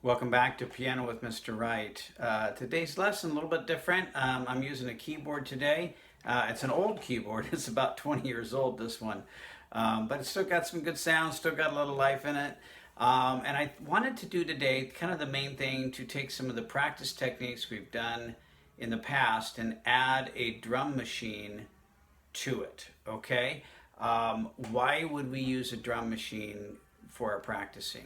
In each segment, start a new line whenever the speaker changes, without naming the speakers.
Welcome back to Piano with Mr. Wright. Today's lesson a little bit different. I'm using a keyboard today. It's an old keyboard. It's about 20 years old, this one. But it's still got some good sounds, still got a little life in it. And I wanted to do today kind of the main thing to take some of the practice techniques we've done in the past and add a drum machine to it, okay? Why would we use a drum machine for our practicing?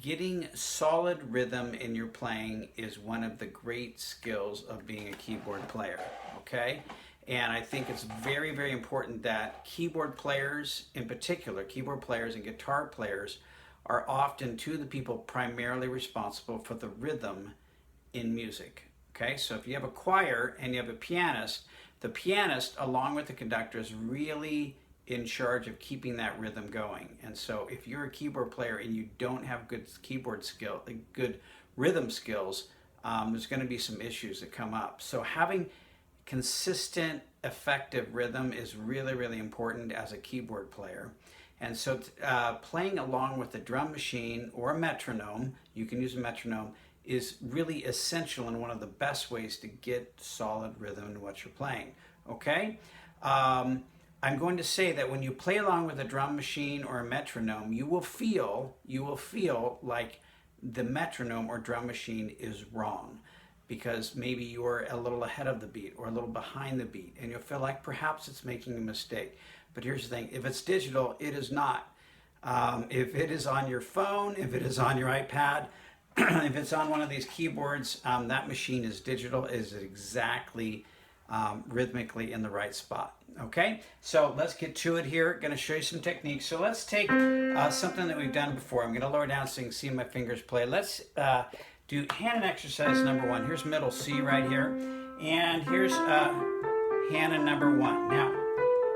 Getting solid rhythm in your playing is one of the great skills of being a keyboard player, okay? And I think it's very, very important that keyboard players, in particular, keyboard players and guitar players, are often two of the people primarily responsible for the rhythm in music, okay? So if you have a choir and you have a pianist, the pianist, along with the conductor, is really in charge of keeping that rhythm going. And so if you're a keyboard player and you don't have good keyboard skill, good rhythm skills, there's going to be some issues that come up. So having consistent, effective rhythm is really, really important as a keyboard player. And so playing along with a drum machine or a metronome, you can use a metronome, is really essential and one of the best ways to get solid rhythm in what you're playing, okay? I'm going to say that when you play along with a drum machine or a metronome, you will feel like the metronome or drum machine is wrong, because maybe you're a little ahead of the beat or a little behind the beat, and you'll feel like perhaps it's making a mistake. But here's the thing, if it's digital, it is not. If it is on your phone, if it is on your iPad, if it's on one of these keyboards, that machine is digital, is exactly rhythmically in the right spot. Okay, so let's get to it here. Going to show you some techniques. So let's take something that we've done before. I'm going to lower down so you can see my fingers play. Let's do hand exercise number one. Here's middle C right here, and here's hand number one. Now,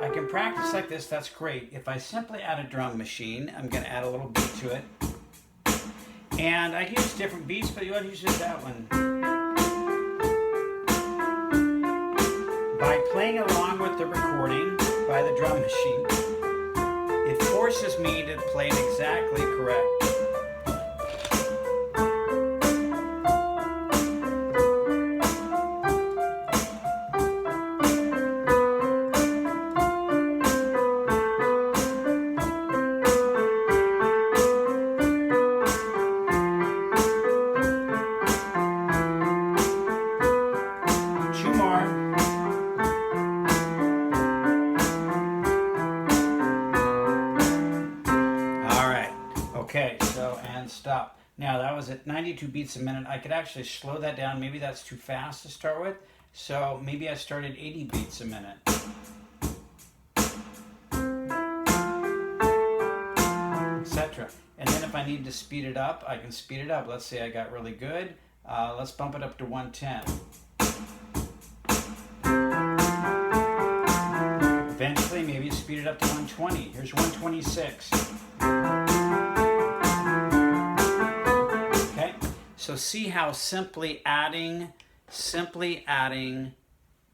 I can practice like this. That's great. If I simply add a drum machine, I'm going to add a little beat to it, and I use different beats, but you ought to use just that one. By playing along with the recording by the drum machine, it forces me to play it exactly correct. Two more. Okay, so, and stop. Now that was at 92 beats a minute. I could actually slow that down. Maybe that's too fast to start with. So maybe I started 80 beats a minute. Etc. And then if I need to speed it up, I can speed it up. Let's say I got really good. Let's bump it up to 110. Eventually, maybe speed it up to 120. Here's 126. So see how simply adding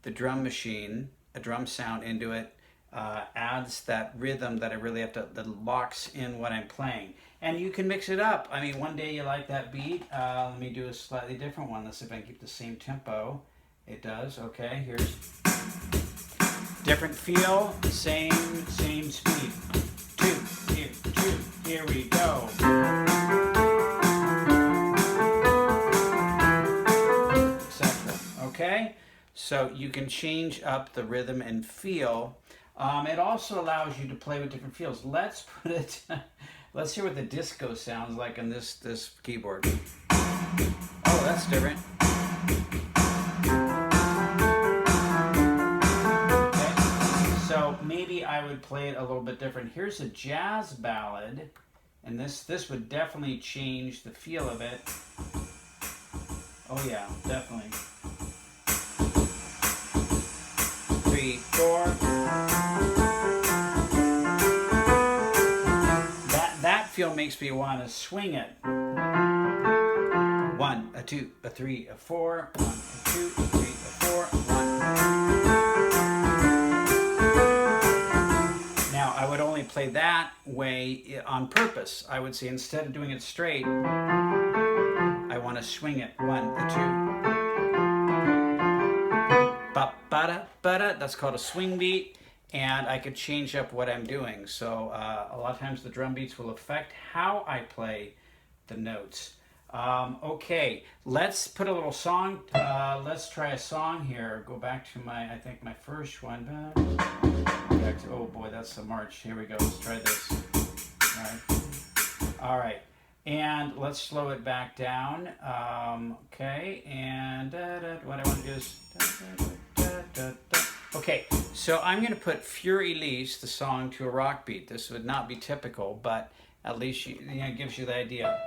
the drum machine, a drum sound into it, adds that rhythm that I really have to, that locks in what I'm playing. And you can mix it up. I mean, one day you like that beat. Let me do a slightly different one. Let's see if I can keep the same tempo. It does. Okay, here's different feel, same speed. Two, here we go. Okay, so you can change up the rhythm and feel. It also allows you to play with different feels. Let's put it, let's hear what the disco sounds like on this keyboard. Oh, that's different. Okay, so maybe I would play it a little bit different. Here's a jazz ballad, and this would definitely change the feel of it. Oh yeah, definitely. 3, 4. That feel makes me want to swing it. 1, a 2, a 3, a 4. 1, a 2, a 3, a 4. 1. Now I would only play that way on purpose. I would say instead of doing it straight, I want to swing it. 1, 2. Ba-ba-da-ba-da. That's called a swing beat. And I could change up what I'm doing. So a lot of times the drum beats will affect how I play the notes. Okay, let's put a little song. Let's try a song here. Go back to I think my first one. Back to, oh boy, that's the march. Here we go. Let's try this. All right. And let's slow it back down. Okay, and what I want to do is... Okay, so I'm going to put Für Elise, the song, to a rock beat. This would not be typical, but at least it gives you the idea.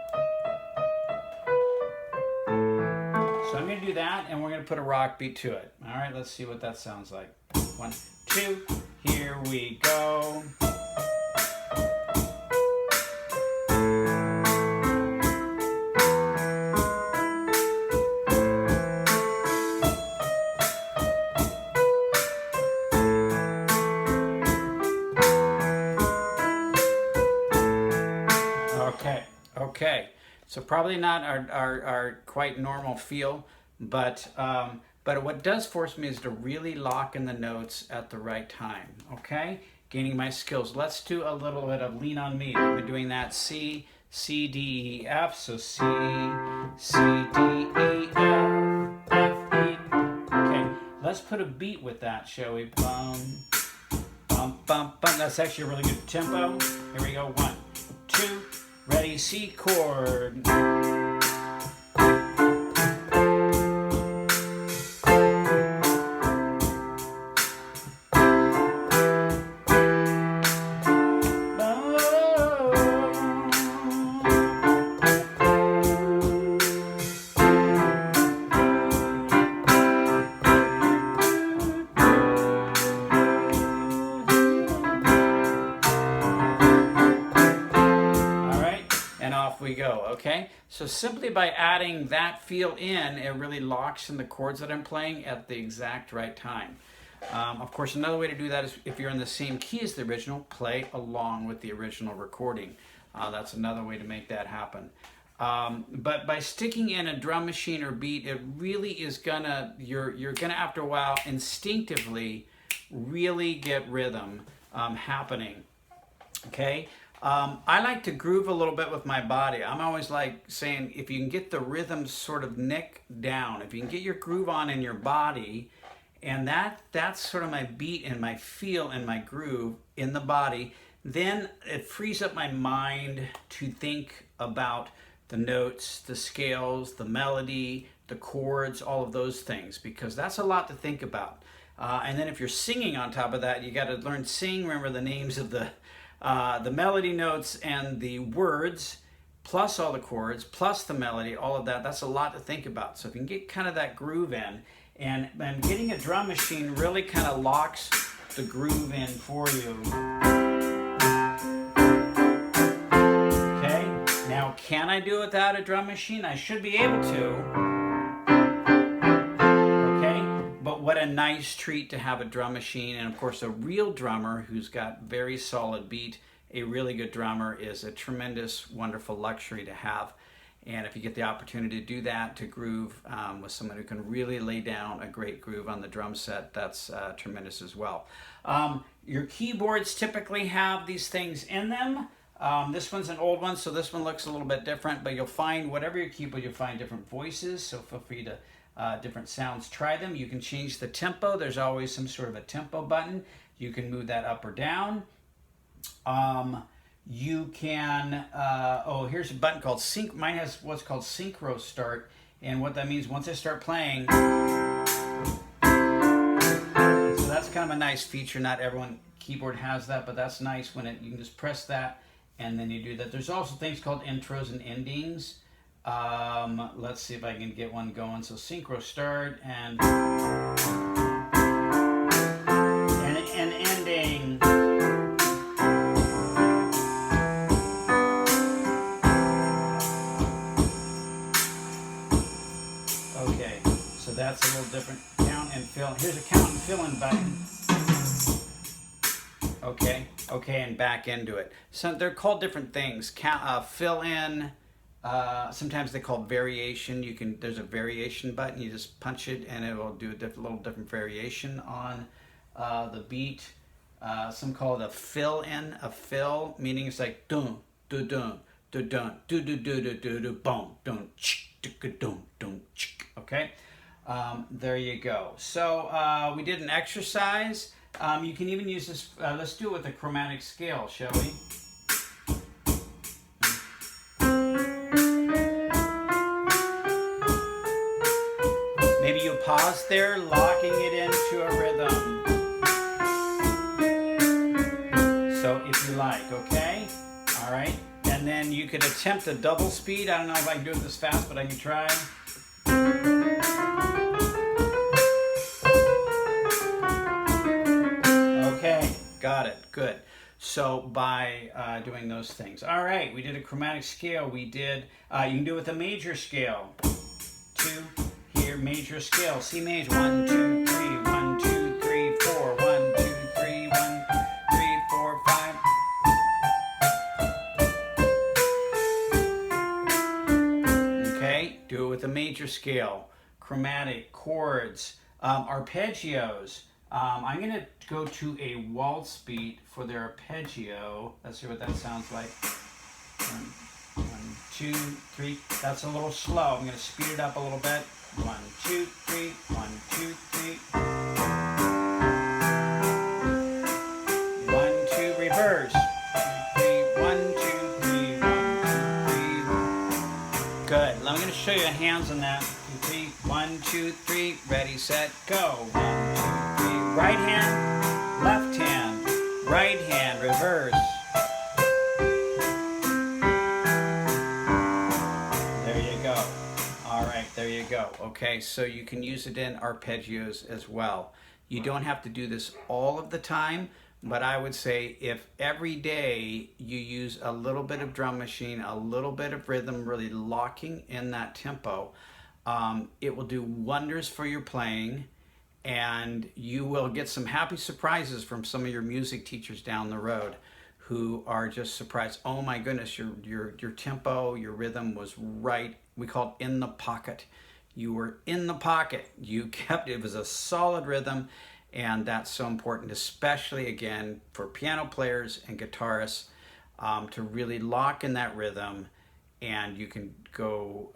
So I'm going to do that, and we're going to put a rock beat to it. All right, let's see what that sounds like. 1, 2, here we go. Okay, so probably not our quite normal feel, but what does force me is to really lock in the notes at the right time, okay? Gaining my skills. Let's do a little bit of Lean on Me. We've been doing that C, C, D, E, F, so C, C, D, E, F, F, E. Okay, let's put a beat with that, shall we? Bum, bum, bum, bum. That's actually a really good tempo. Here we go, 1, 2, ready, C chord. We go, okay? So simply by adding that feel in, it really locks in the chords that I'm playing at the exact right time. Of course, another way to do that is if you're in the same key as the original, play along with the original recording. That's another way to make that happen. But by sticking in a drum machine or beat, it really is gonna, you're gonna after a while instinctively really get rhythm happening, okay? I like to groove a little bit with my body. I'm always like saying, if you can get the rhythm sort of nick down, if you can get your groove on in your body, and that's sort of my beat and my feel and my groove in the body, then it frees up my mind to think about the notes, the scales, the melody, the chords, all of those things, because that's a lot to think about. And then if you're singing on top of that, you got to learn to sing, remember the names of the melody notes and the words, plus all the chords, plus the melody, all of that. That's a lot to think about. So if you can get kind of that groove in, and getting a drum machine really kind of locks the groove in for you. Okay, now can I do it without a drum machine? I should be able to. What a nice treat to have a drum machine, and of course a real drummer who's got very solid beat. A really good drummer is a tremendous, wonderful luxury to have. And if you get the opportunity to do that, to groove with someone who can really lay down a great groove on the drum set, that's tremendous as well. Your keyboards typically have these things in them. This one's an old one, so this one looks a little bit different, but you'll find, whatever your keyboard, you'll find different voices, so feel free to different sounds, try them. You can change the tempo. There's always some sort of a tempo button. You can move that up or down. You can, here's a button called sync. Mine has what's called synchro start. And what that means, once I start playing, so that's kind of a nice feature. Not everyone keyboard has that, but that's nice when you can just press that and then you do that. There's also things called intros and endings. Let's see if I can get one going. So synchro start and ending. Okay, so that's a little different. Count and fill. Here's a count and fill in button. Okay, and back into it. So they're called different things. Count, fill in, Sometimes they call variation. There's a variation button. You just punch it and it will do a little different variation on the beat. Some call it a fill in. A fill meaning it's like dun dun dun dun dun dun dun dun dun dun dun boom dun dun dun. Okay, there you go. So we did an exercise. You can even use this. Let's do it with a chromatic scale, shall we? Maybe you pause there, locking it into a rhythm. So if you like, okay? All right. And then you could attempt a double speed. I don't know if I can do it this fast, but I can try. Okay, got it. Good. So by doing those things. All right, we did a chromatic scale. We did, you can do it with a major scale. 2, here, major scale. C major. 1, 2, 3. 1, 2, 3, 4. 1, 2, 3. 1, 3, 4, 5. Okay, do it with a major scale. Chromatic, chords, arpeggios. I'm going to go to a waltz beat for the arpeggio. Let's see what that sounds like. 1, 2, 3. That's a little slow. I'm going to speed it up a little bit. 1, 2, 3. 1, 2, 3. 1, 2, reverse. 3, 1, 2, 3. 1, 2, 3. Good. I'm going to show you hands on that. 2, 3. 1, 2, 3. Ready, set, go. 1, 2, 3. Right hand, left hand, right hand, reverse. There you go. All right, there you go. Okay, so you can use it in arpeggios as well. You don't have to do this all of the time, but I would say if every day you use a little bit of drum machine, a little bit of rhythm, really locking in that tempo, it will do wonders for your playing. And you will get some happy surprises from some of your music teachers down the road who are just surprised. Oh my goodness, your tempo, your rhythm was right. We call it in the pocket. You were in the pocket. You kept, it was a solid rhythm, and that's so important, especially again for piano players and guitarists, to really lock in that rhythm. And you can go,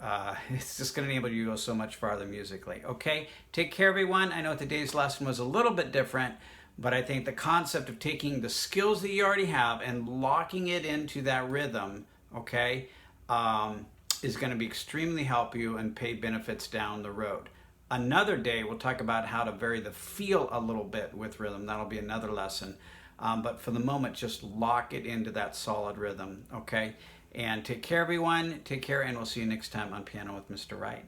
it's just going to enable you to go so much farther musically. Okay, take care everyone. I know today's lesson was a little bit different, but I think the concept of taking the skills that you already have and locking it into that rhythm, okay, is going to be extremely help you and pay benefits down the road. Another day we'll talk about how to vary the feel a little bit with rhythm. That'll be another lesson. But for the moment, just lock it into that solid rhythm, okay? And take care, everyone. Take care, and we'll see you next time on Piano with Mr. Wright.